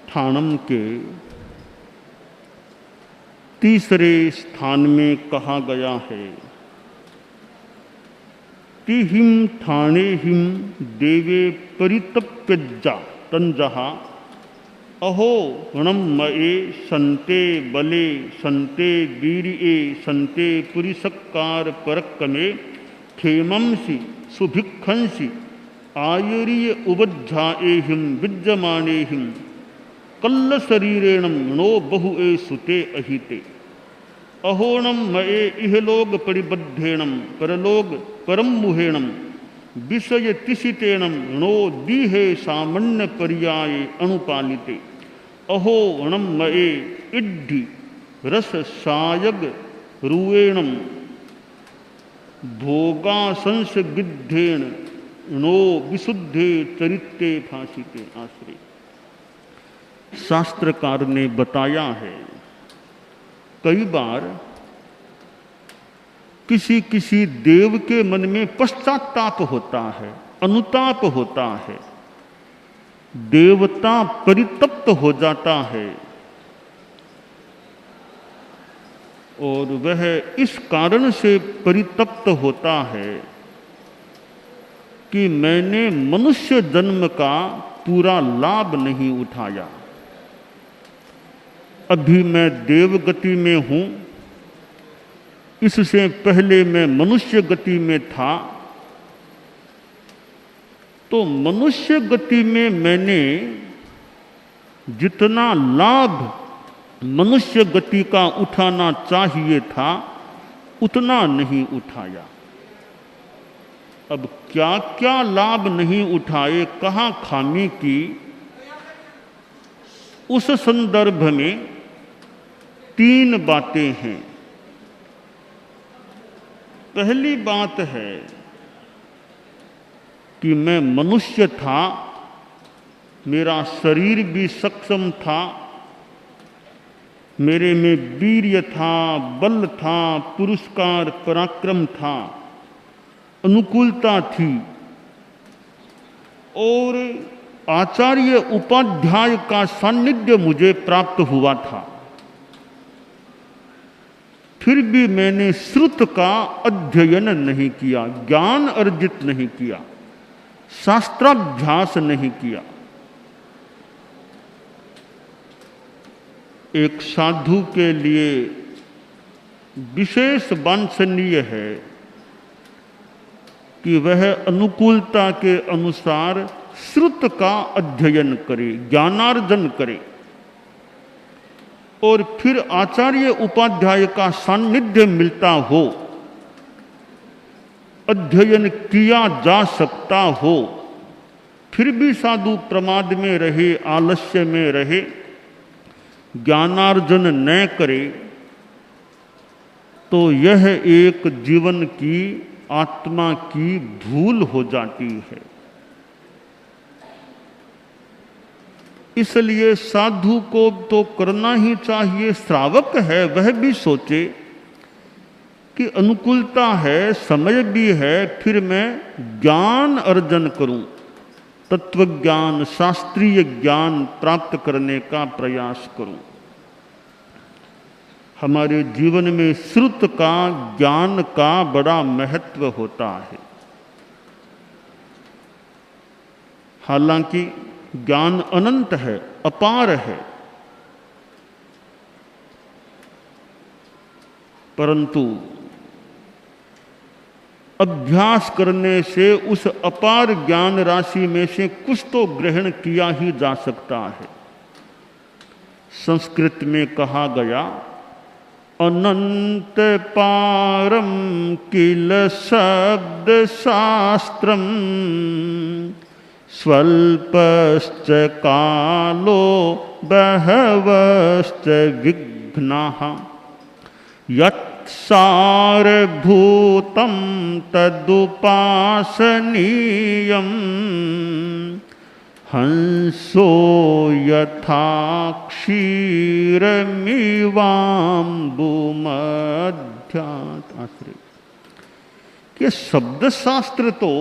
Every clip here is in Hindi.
ठाणम के तीसरे स्थान में कहा गया है, तिहिम ठाणे हिम देवे परितप्यज्जा तंजहा अहो णम मये संते बले संते वीरिये संते पुरिसक्कार परक्कमे खेमंसि सुभिक्षंसि आयुरीय उबज्झाएहिम विद्यमानेहिम कल्ल शरीरेणम नो बहु ए सुते अहिते अहोणम मये इहलोक परिबद्धेणम परलोक परम मुहेणम विषय तिशितेणम नो दीहे सामान्य पर्याय अनुपालिते अहो णम मये इड्ढि रस सायग रुएणम भोगासंस गिद्धेण नो विशुद्धे चरित्ते भाषिते। आश्रय शास्त्रकार ने बताया है, कई बार किसी किसी देव के मन में पश्चाताप होता है, अनुताप होता है, देवता परितप्त हो जाता है और वह इस कारण से परितप्त होता है कि मैंने मनुष्य जन्म का पूरा लाभ नहीं उठाया। अभी मैं देवगति में हूँ, इससे पहले मैं मनुष्य गति में था, तो मनुष्य गति में मैंने जितना लाभ मनुष्य गति का उठाना चाहिए था उतना नहीं उठाया। अब क्या क्या लाभ नहीं उठाए, कहाँ खामी की, उस संदर्भ में 3 बातें हैं। पहली बात है कि मैं मनुष्य था, मेरा शरीर भी सक्षम था, मेरे में वीर्य था, बल था, पुरुषकार पराक्रम था, अनुकूलता थी और आचार्य उपाध्याय का सान्निध्य मुझे प्राप्त हुआ था। फिर भी मैंने श्रुत का अध्ययन नहीं किया, ज्ञान अर्जित नहीं किया, शास्त्राभ्यास नहीं किया। एक साधु के लिए विशेष वांछनीय है कि वह अनुकूलता के अनुसार श्रुत का अध्ययन करे, ज्ञानार्जन करे और फिर आचार्य उपाध्याय का सान्निध्य मिलता हो, अध्ययन किया जा सकता हो, फिर भी साधु प्रमाद में रहे, आलस्य में रहे, ज्ञानार्जन न करे, तो यह एक जीवन की आत्मा की भूल हो जाती है। इसलिए साधु को तो करना ही चाहिए, श्रावक है वह भी सोचे कि अनुकूलता है, समय भी है, फिर मैं ज्ञान अर्जन करूं, तत्व ज्ञान, शास्त्रीय ज्ञान प्राप्त करने का प्रयास करूं। हमारे जीवन में श्रुत का, ज्ञान का बड़ा महत्व होता है। हालांकि ज्ञान अनंत है, अपार है, परंतु अभ्यास करने से उस अपार ज्ञान राशि में से कुछ तो ग्रहण किया ही जा सकता है। संस्कृत में कहा गया, अनंत पारम किल शब्द शास्त्रम स्वल्पश्च कालो बहवश्च विघ्नाः यत्सारभूतं तदुपासनीयं हंसो यथा क्षीरमिवाम्बुमध्यात्। आश्रय ये शब्द शास्त्र तो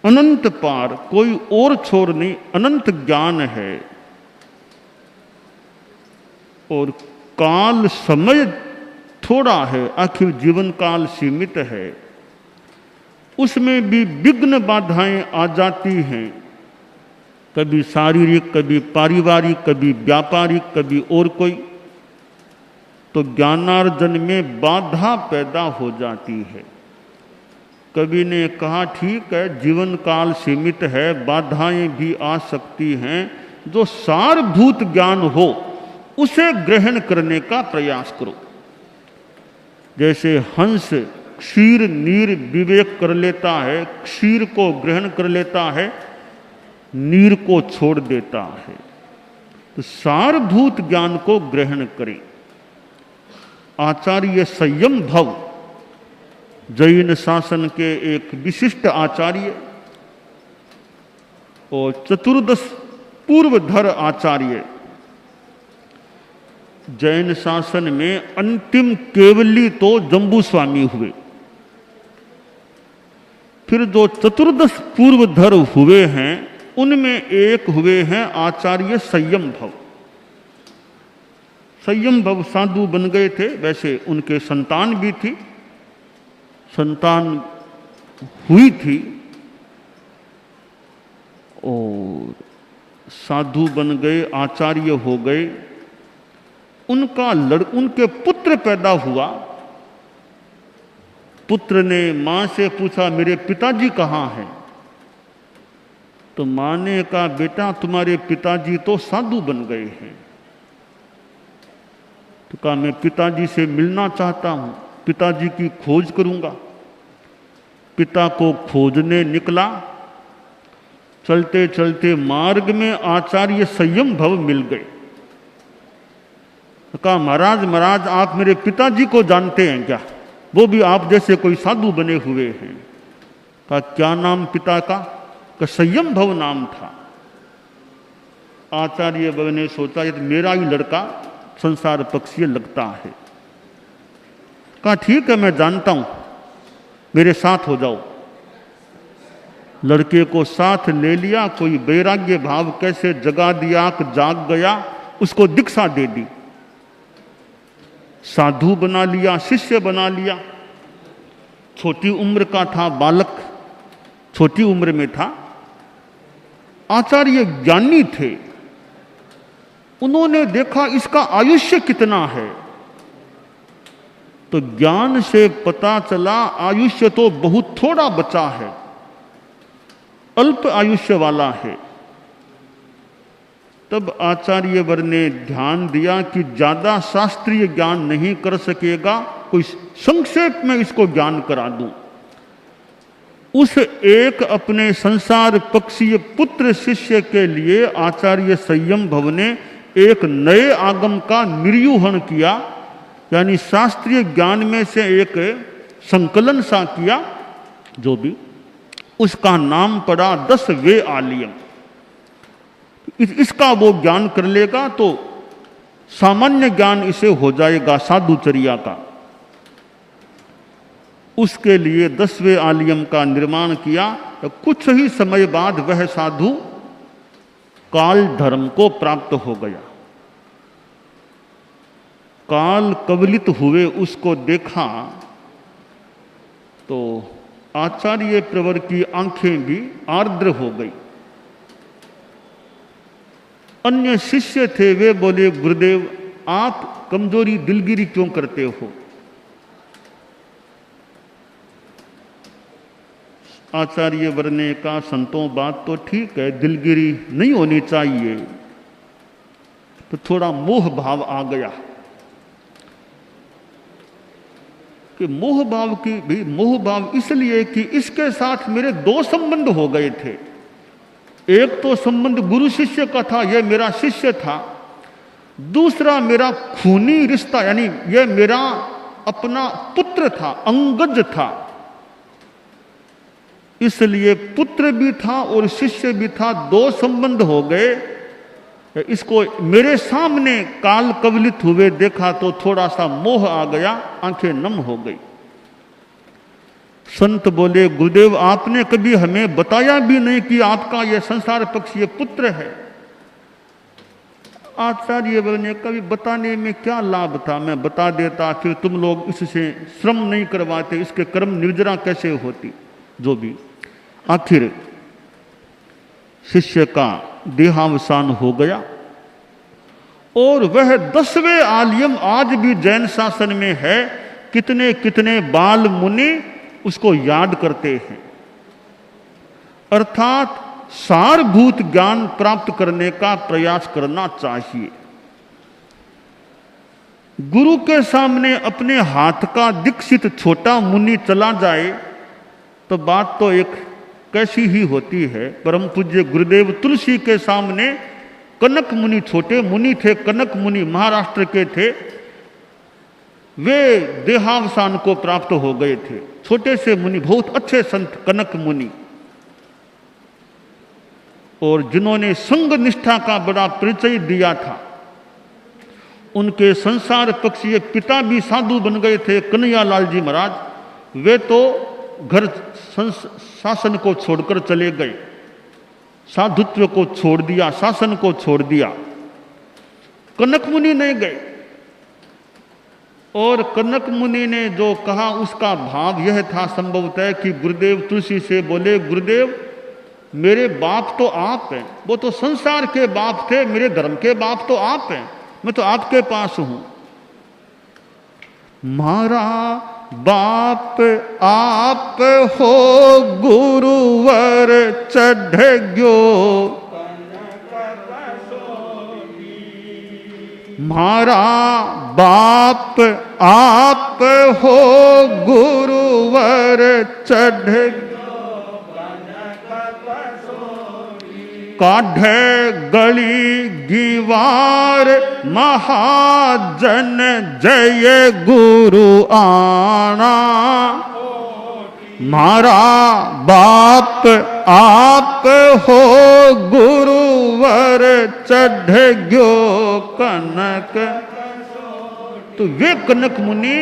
अनंत पार, कोई और छोर नहीं, अनंत ज्ञान है। और काल समय थोड़ा है, आखिर जीवन काल सीमित है, उसमें भी विघ्न बाधाएं आ जाती हैं, कभी शारीरिक, कभी पारिवारिक, कभी व्यापारिक, कभी और कोई, तो ज्ञानार्जन में बाधा पैदा हो जाती है। कवि ने कहा ठीक है, जीवन काल सीमित है, बाधाएं भी आ सकती हैं, जो सारभूत ज्ञान हो उसे ग्रहण करने का प्रयास करो। जैसे हंस क्षीर नीर विवेक कर लेता है, क्षीर को ग्रहण कर लेता है, नीर को छोड़ देता है, तो सारभूत ज्ञान को ग्रहण करें। आचार्य संयम भव, जैन शासन के एक विशिष्ट आचार्य और चतुर्दश पूर्वधर आचार्य, जैन शासन में अंतिम केवली तो जम्बू स्वामी हुए, फिर जो चतुर्दश पूर्वधर हुए हैं उनमें एक हुए हैं आचार्य संयम भव। संयम भव साधु बन गए थे, वैसे उनके संतान भी थी, संतान हुई थी और साधु बन गए, आचार्य हो गए। उनके पुत्र पैदा हुआ। पुत्र ने मां से पूछा मेरे पिताजी कहाँ हैं? तो मां ने कहा बेटा तुम्हारे पिताजी तो साधु बन गए हैं। तो कहा मैं पिताजी से मिलना चाहता हूं, पिताजी की खोज करूंगा। पिता को खोजने निकला, चलते चलते मार्ग में आचार्य संयम भव मिल गए। तो कहा महाराज महाराज आप मेरे पिताजी को जानते हैं क्या? वो भी आप जैसे कोई साधु बने हुए हैं। कहा क्या नाम पिता का? का संयम भव नाम था। आचार्य भव ने सोचा ये तो मेरा ही लड़का संसार पक्षीय लगता है। कहा ठीक है मैं जानता हूं, मेरे साथ हो जाओ। लड़के को साथ ले लिया, कोई वैराग्य भाव कैसे जगा दिया कि जाग गया, उसको दीक्षा दे दी, साधु बना लिया, शिष्य बना लिया। छोटी उम्र का था बालक, छोटी उम्र में था। आचार्य ज्ञानी थे, उन्होंने देखा इसका आयुष्य कितना है, तो ज्ञान से पता चला आयुष्य तो बहुत थोड़ा बचा है, अल्प आयुष्य वाला है। तब आचार्य वर ने ध्यान दिया कि ज्यादा शास्त्रीय ज्ञान नहीं कर सकेगा, कोई संक्षेप में इसको ज्ञान करा दूं। उस एक अपने संसार पक्षीय पुत्र शिष्य के लिए आचार्य संयम भव ने एक नए आगम का निर्यूहण किया, यानी शास्त्रीय ज्ञान में से एक संकलन सा किया, जो भी उसका नाम पड़ा 10 वे आलियम। इसका वो ज्ञान कर लेगा तो सामान्य ज्ञान इसे हो जाएगा साधुचर्या का। उसके लिए 10वें आलियम का निर्माण किया। तो कुछ ही समय बाद वह साधु काल धर्म को प्राप्त हो गया। काल कवलित हुए उसको देखा तो आचार्य प्रवर की आंखें भी आर्द्र हो गई। अन्य शिष्य थे, वे बोले गुरुदेव आप कमजोरी दिलगिरी क्यों करते हो? आचार्य वर ने कहा संतों बात तो ठीक है, दिलगिरी नहीं होनी चाहिए। तो थोड़ा मोह भाव आ गया कि मोह भाव की भी मोह भाव इसलिए कि इसके साथ मेरे 2 संबंध हो गए थे। एक तो संबंध गुरु शिष्य का था, यह मेरा शिष्य था। दूसरा मेरा खूनी रिश्ता, यानी यह मेरा अपना पुत्र था, अंगज था। इसलिए पुत्र भी था और शिष्य भी था, 2 संबंध हो गए। इसको मेरे सामने काल कवलित हुए देखा तो थोड़ा सा मोह आ गया, आंखें नम हो गई। संत बोले गुरुदेव आपने कभी हमें बताया भी नहीं कि आपका यह संसार पक्षीय पुत्र है। आचार्य बनने का भी बताने में क्या लाभ था, मैं बता देता, फिर तुम लोग इससे श्रम नहीं करवाते, इसके कर्म निर्जरा कैसे होती। जो भी, आखिर शिष्य का देहावसान हो गया और वह 10वें आलियम आज भी जैन शासन में है। कितने कितने बाल मुनि उसको याद करते हैं। अर्थात सारभूत ज्ञान प्राप्त करने का प्रयास करना चाहिए। गुरु के सामने अपने हाथ का दीक्षित छोटा मुनि चला जाए तो बात तो एक कैसी ही होती है। परम पूज्य गुरुदेव तुलसी के सामने कनक मुनि, छोटे मुनि थे, कनक मुनि महाराष्ट्र के थे, वे देहावसान को प्राप्त हो गए थे। छोटे से मुनि, बहुत अच्छे संत कनक मुनि, और जिन्होंने संग निष्ठा का बड़ा परिचय दिया था। उनके संसार पक्षीय पिता भी साधु बन गए थे, कन्हैयालाल जी महाराज। वे तो घर शासन को छोड़कर चले गए, साधुत्व को छोड़ दिया, शासन को छोड़ दिया। कनक मुनि नहीं गए, और कनक मुनि ने जो कहा उसका भाव यह था संभवतः कि गुरुदेव तुलसी से बोले, गुरुदेव मेरे बाप तो आप हैं, वो तो संसार के बाप थे, मेरे धर्म के बाप तो आप हैं, मैं तो आपके पास हूं। मारा बाप आप हो गुरुवर चढ़ गयो, मारा बाप आप हो गुरुवर चढ़ गयो, काढ़े गली गीवार महाजन जय गुरु आना, मारा बाप आप हो गुरुवर चढ़ गयो कनक। तो वे कनक मुनि,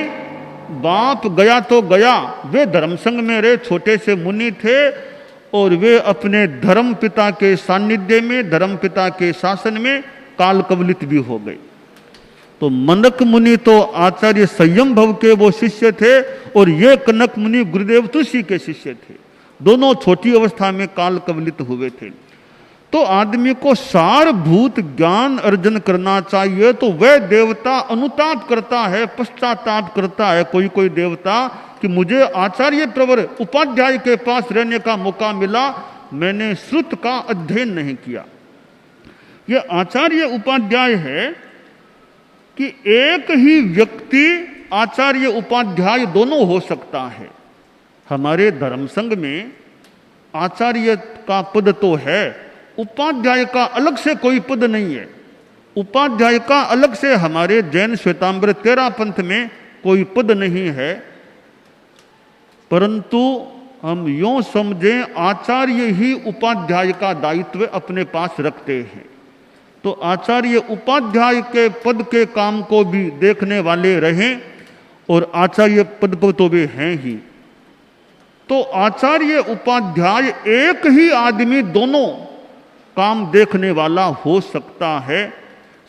बाप गया तो गया, वे धर्म संघ में रहे, छोटे से मुनि थे, और वे अपने धर्म पिता के सानिध्य में, धर्म पिता के शासन में काल कवलित भी हो गए। तो मनक मुनि तो आचार्य संयम भव के वो शिष्य थे, और ये कनक मुनि गुरुदेव तुलसी के शिष्य थे। दोनों छोटी अवस्था में काल कवलित हुए थे। तो आदमी को सारभूत ज्ञान अर्जन करना चाहिए। तो वह देवता अनुताप करता है, पश्चाताप करता है, कोई कोई देवता, कि मुझे आचार्य प्रवर उपाध्याय के पास रहने का मौका मिला, मैंने श्रुत का अध्ययन नहीं किया। यह आचार्य उपाध्याय है कि एक ही व्यक्ति आचार्य उपाध्याय दोनों हो सकता है। हमारे धर्म संघ में आचार्य का पद तो है, उपाध्याय का अलग से कोई पद नहीं है। उपाध्याय का अलग से हमारे जैन श्वेतांबर 13 पंथ में कोई पद नहीं है, परंतु हम यूं समझें आचार्य ही उपाध्याय का दायित्व अपने पास रखते हैं। तो आचार्य उपाध्याय के पद के काम को भी देखने वाले रहें, और आचार्य पद पर तो वे हैं ही। तो आचार्य उपाध्याय एक ही आदमी दोनों काम देखने वाला हो सकता है।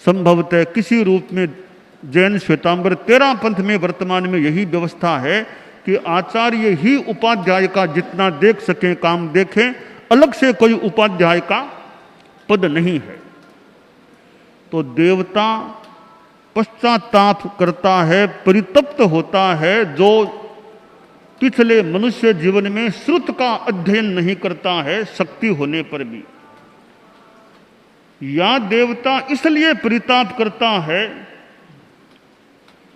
संभवतः किसी रूप में जैन श्वेतांबर 13 पंथ में वर्तमान में यही व्यवस्था है कि आचार्य ही उपाध्याय का जितना देख सकें काम देखें, अलग से कोई उपाध्याय का पद नहीं है। तो देवता पश्चाताप करता है, परितप्त होता है, जो पिछले मनुष्य जीवन में श्रुत का अध्ययन नहीं करता है, शक्ति होने पर भी। या देवता इसलिए परिताप करता है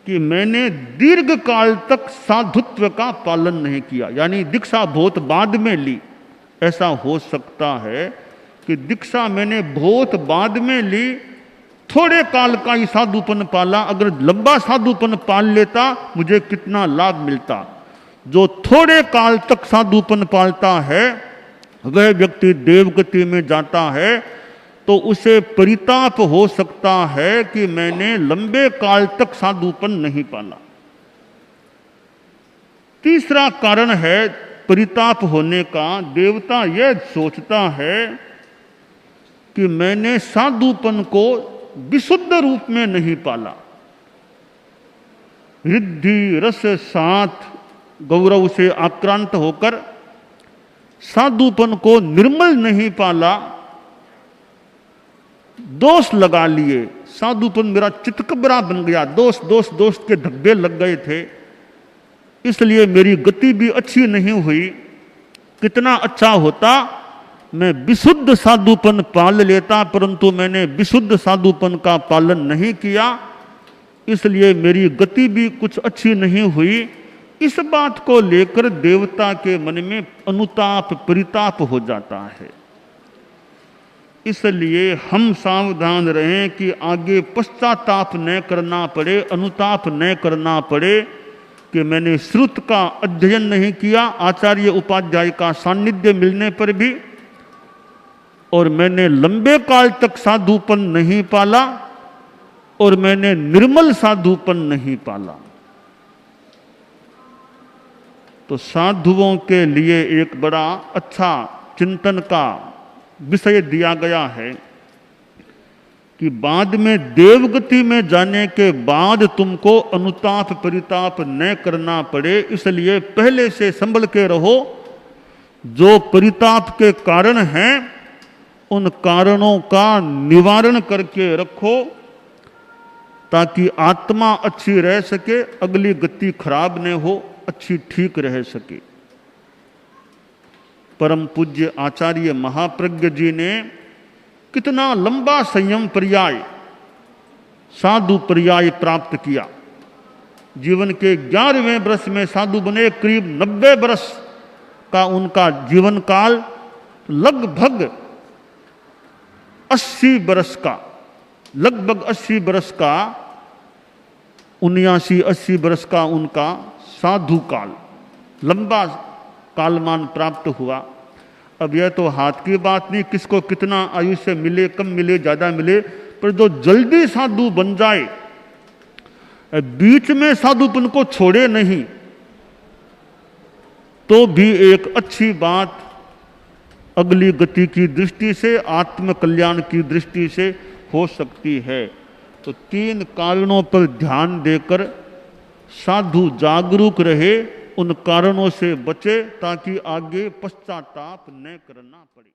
कि मैंने दीर्घ काल तक साधुत्व का पालन नहीं किया, यानी दीक्षा बहुत बाद में ली। ऐसा हो सकता है कि दीक्षा मैंने बहुत बाद में ली, थोड़े काल का ही साधुपन पाला, अगर लंबा साधुपन पाल लेता मुझे कितना लाभ मिलता। जो थोड़े काल तक साधुपन पालता है वह व्यक्ति देवगति में जाता है, तो उसे परिताप हो सकता है कि मैंने लंबे काल तक साधुपन नहीं पाला। तीसरा कारण है परिताप होने का, देवता यह सोचता है कि मैंने साधुपन को विशुद्ध रूप में नहीं पाला। रिद्धि रस साथ गौरव से आक्रांत होकर साधुपन को निर्मल नहीं पाला, दोष लगा लिए। साधुपन मेरा चितकबरा बन गया, दोष दोष दोष के धब्बे लग गए थे, इसलिए मेरी गति भी अच्छी नहीं हुई। कितना अच्छा होता मैं विशुद्ध साधुपन पाल लेता, परंतु मैंने विशुद्ध साधुपन का पालन नहीं किया, इसलिए मेरी गति भी कुछ अच्छी नहीं हुई। इस बात को लेकर देवता के मन में अनुताप परिताप हो जाता है। इसलिए हम सावधान रहें कि आगे पश्चाताप न करना पड़े, अनुताप न करना पड़े कि मैंने श्रुत का अध्ययन नहीं किया आचार्य उपाध्याय का सानिध्य मिलने पर भी, और मैंने लंबे काल तक साधुपन नहीं पाला, और मैंने निर्मल साधुपन नहीं पाला। तो साधुओं के लिए एक बड़ा अच्छा चिंतन का विषय दिया गया है कि बाद में देवगति में जाने के बाद तुमको अनुताप परिताप न करना पड़े, इसलिए पहले से संभल के रहो। जो परिताप के कारण हैं उन कारणों का निवारण करके रखो, ताकि आत्मा अच्छी रह सके, अगली गति खराब न हो, अच्छी ठीक रह सके। परम पूज्य आचार्य महाप्रज्ञ जी ने कितना लंबा संयम पर्याय, साधु पर्याय प्राप्त किया। जीवन के 11वें वर्ष में साधु बने। करीब 90 वर्ष का उनका जीवन काल, लगभग 80 वर्ष का, लगभग 80 वर्ष का, 79-80 वर्ष का उनका साधु काल, लंबा कालमान प्राप्त हुआ। अब यह तो हाथ की बात नहीं, किसको कितना आयुष्य मिले, कम मिले, ज्यादा मिले, पर जो जल्दी साधु बन जाए, बीच में साधुपन को छोड़े नहीं, तो भी एक अच्छी बात अगली गति की दृष्टि से, आत्म कल्याण की दृष्टि से हो सकती है। तो 3 कारणों पर ध्यान देकर साधु जागरूक रहे, उन कारणों से बचे, ताकि आगे पश्चाताप न करना पड़े।